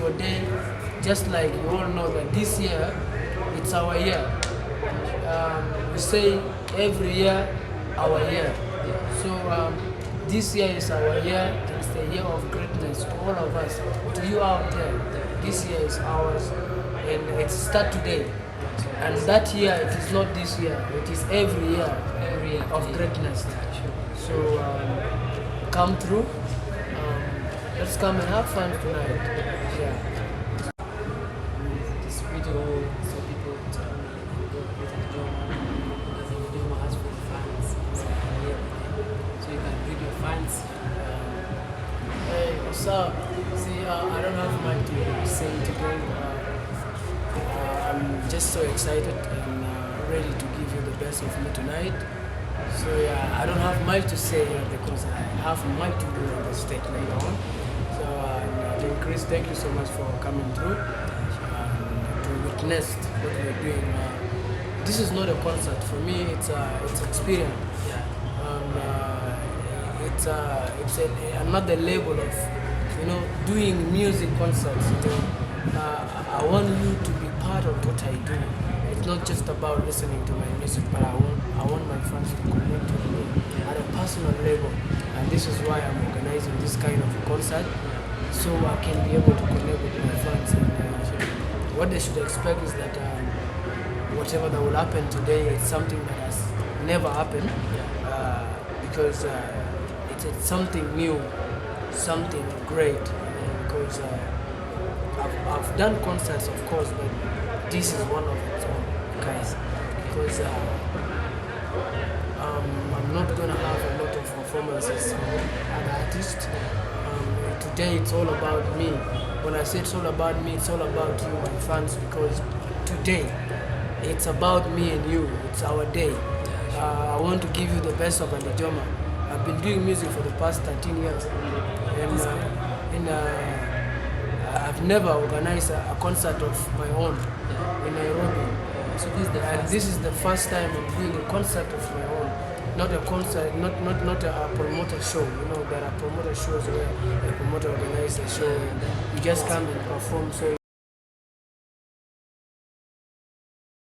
your day. Just like you all know that this year, it's our year. We say every year, our year. So this year is our year. It's the year of greatness to all of us. To you out there, this year is ours, and it starts today. And that year, it is not this year. It is every year of greatness. So come through. Let's come and have fun tonight. Yeah. This video so people tell me go with Alijoma because Alijoma has for the fans. So you can read your fans. Hey, what's up? See, I don't have much to say today. I'm just so excited and ready to give you the best of me tonight. So yeah, I don't have much to say because I have much to do on the stage later on. So Chris, thank you so much for coming through to witness what we're doing. This is not a concert for me. It's experience. It's another level of doing music concerts. I want you to be part of what I do. It's not just about listening to my music, but I want my fans to connect with me at a personal level. And this is why I'm organizing this kind of concert, so I can be able to connect with my fans. And what they should expect is that whatever that will happen today is something that has never happened, because it's something new, something great. Because I've done concerts, of course, but this is one of its own, guys. Because I'm not gonna have a lot of performances for other artists. Today it's all about me. When I say it's all about me, it's all about you, my fans, because today it's about me and you. It's our day. I want to give you the best of Alijoma. I've been doing music for the past 13 years, and I've never organized a concert of my own in Nairobi. So this is the first time I'm doing a concert of my own. Not a concert, not a promoter show. There are promoter shows where a promoter organizes a show and you just come and perform. So